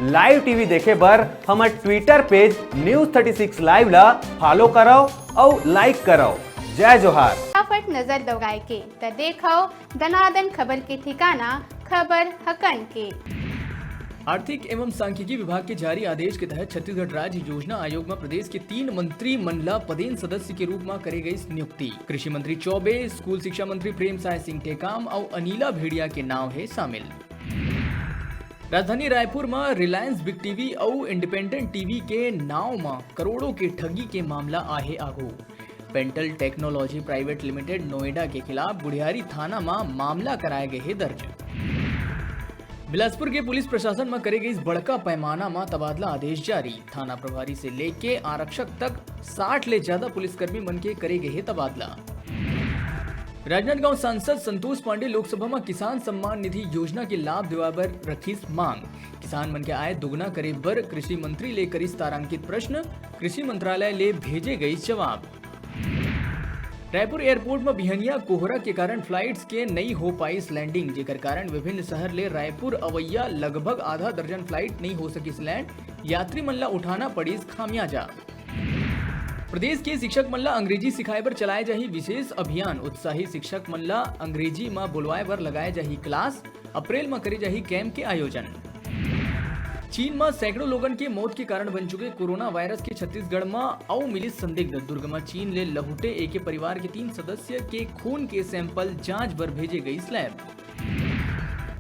Live TV देखे बर हमर ट्विटर पेज News36 लाइव ला फॉलो करो और लाइक करो। जय जोहार। फटाफट नजर दौड़ाए के त देखो दनादन खबर के ठिकाना खबर हकन के। आर्थिक एवं सांख्यिकी विभाग के जारी आदेश के तहत छत्तीसगढ़ राज्य योजना आयोग में प्रदेश के 3 मंत्री मंडला पदेन सदस्य के रूप में करे गई नियुक्ति। कृषि मंत्री चौबे, स्कूल शिक्षा मंत्री प्रेम साय सिंह टेकाम और अनिला भेड़िया के नाम है शामिल। राजधानी रायपुर में रिलायंस बिग टीवी और इंडिपेंडेंट टीवी के नाव में करोड़ों के ठगी के मामला आहे आगू। Paintal technology private limited Noida के खिलाफ गुढ़ियारी थाना में मामला कराए गए है दर्ज। बिलासपुर के पुलिस प्रशासन में करे गई बड़का पैमाना में तबादला आदेश जारी। थाना प्रभारी से लेके आरक्षक तक 60 ले ज्यादा पुलिसकर्मी मन के करे गए है तबादला। राजनांदगांव सांसद संतोष पांडे लोकसभा में किसान सम्मान निधि योजना के लाभ दिवाबर रखीस मांग। किसान मन के आय दुगना करे बर कृषि मंत्री ले करीस तारांकित प्रश्न। कृषि मंत्रालय ले भेजे गई जवाब। रायपुर एयरपोर्ट में बिहनिया कोहरा के कारण फ्लाइट्स के नहीं हो पाई लैंडिंग, जेकर कारण विभिन्न शहर ले रायपुर अवैया लगभग आधा दर्जन फ्लाइट नहीं हो सकी लैंड। यात्री मन ला उठाना पड़ी खामियाजा। प्रदेश के शिक्षक मन ला अंग्रेजी सिखाए बर चलाए जाही विशेष अभियान। उत्साही शिक्षक मन ला अंग्रेजी में बुलवाए बर लगाए जाही क्लास। अप्रैल में करे जाही कैंप के आयोजन। चीन में सैकड़ों लोगन के मौत के कारण बन चुके कोरोना वायरस के छत्तीसगढ़ में औ मिली संदिग्ध। दुर्ग में चीन ले लहुटे एक परिवार के 3 सदस्य के खून के सैंपल जांच बर भेजे गई लैब।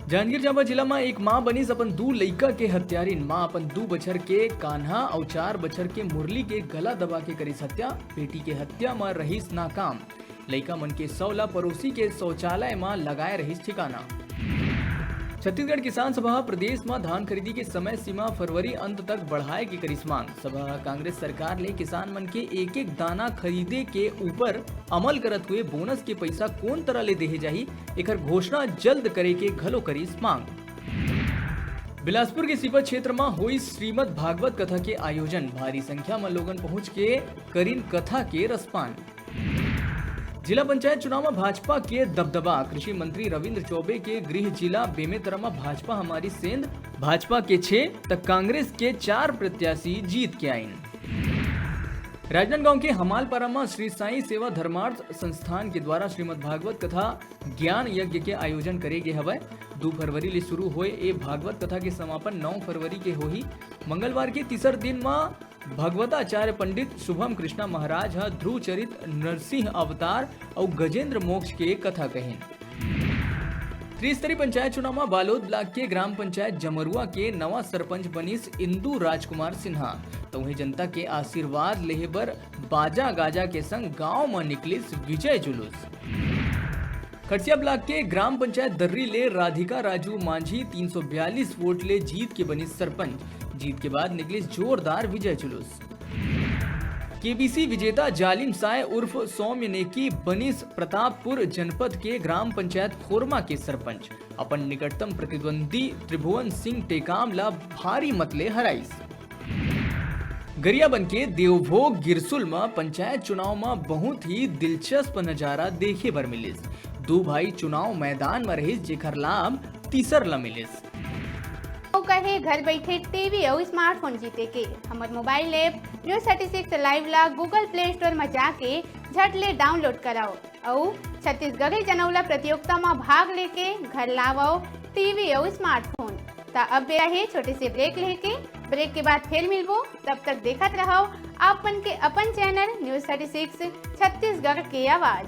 जांजगीर चांपा जिला में एक मां बनीस अपन 2 लइका के हत्यारिन। मां अपन 2 बछर के कान्हा और 4 बछर के मुरली के गला दबा के करीस हत्या। बेटी के हत्या में रहीस नाकाम। लइका मन के 16 पड़ोसी के शौचालय में लगाए रहीस ठिकाना। छत्तीसगढ़ किसान सभा प्रदेश में धान खरीदी के समय सीमा फरवरी अंत तक बढ़ाए की करीस मांग। सभा कांग्रेस सरकार ले किसान मन के एक दाना खरीदे के ऊपर अमल करत हुए बोनस के पैसा कौन तरह ले देहे जाही, एकर घोषणा जल्द करे के घलो करीस मांग। बिलासपुर के सीपत क्षेत्र में हुई श्रीमद भागवत कथा के आयोजन। भारी संख्या में लोगन पहुंच के करीन कथा के रसपान। जिला पंचायत चुनाव में भाजपा के दबदबा। कृषि मंत्री रविंद्र चौबे के गृह जिला बेमेतरा में भाजपा हमारी सेंध। भाजपा के 6 तक कांग्रेस के 4 प्रत्याशी जीत के आईन। राजनांदगांव के हमालपारा में श्री साई सेवा धर्मार्थ संस्थान के द्वारा श्रीमद भागवत कथा ज्ञान यज्ञ के आयोजन करे गए हवे। 2 फरवरी ले शुरू हुए ए भागवत कथा के समापन 9 फरवरी के होही। मंगलवार के तीसर दिन में भगवताचार्य पंडित शुभम कृष्णा महाराज ध्रुव चरित नरसिंह अवतार और गजेंद्र मोक्ष के कथा कहें। त्रिस्तरीय पंचायत चुनाव में बालोद ब्लॉक के ग्राम पंचायत जमरुआ के नवा सरपंच बनीस इंदू राजकुमार सिन्हा। तो वही जनता के आशीर्वाद लेहे बर बाजा गाजा के संग गांव में निकलिस विजय जुलूस। खड़सिया ब्लॉक के ग्राम पंचायत दर्री ले राधिका राजू मांझी 342 वोट ले जीत के बनी सरपंच। जीत के बाद निकलिस जोरदार विजय जुलूस। केबीसी विजेता जालिम साय उर्फ सौम्य नेकी बनीस प्रतापपुर जनपद के ग्राम पंचायत खोरमा के सरपंच। अपन निकटतम प्रतिद्वंदी त्रिभुवन सिंह टेकाम ला भारी मतले हराइस। गरियाबंद के देवभोग गिरसुल में पंचायत चुनाव में बहुत ही दिलचस्प नजारा देखे बर मिलिस। 2 भाई चुनाव मैदान में रहिस, जेकर लाभ तीसर ला मिलिस। कहे घर बैठे टीवी और स्मार्टफोन जीते के हमार मोबाइल ऐप News36 लाइव ला गूगल प्ले स्टोर में जाके झट ले डाउनलोड कराओ और छत्तीसगढ़ी जनौला प्रतियोगिता में भाग लेके घर लाओ टीवी और स्मार्टफोन। ता अब रहे छोटे से ब्रेक लेके, ब्रेक के बाद फिर मिलबो। तब तक देखत रहो अपन के अपन चैनल News36 छत्तीसगढ़ की आवाज।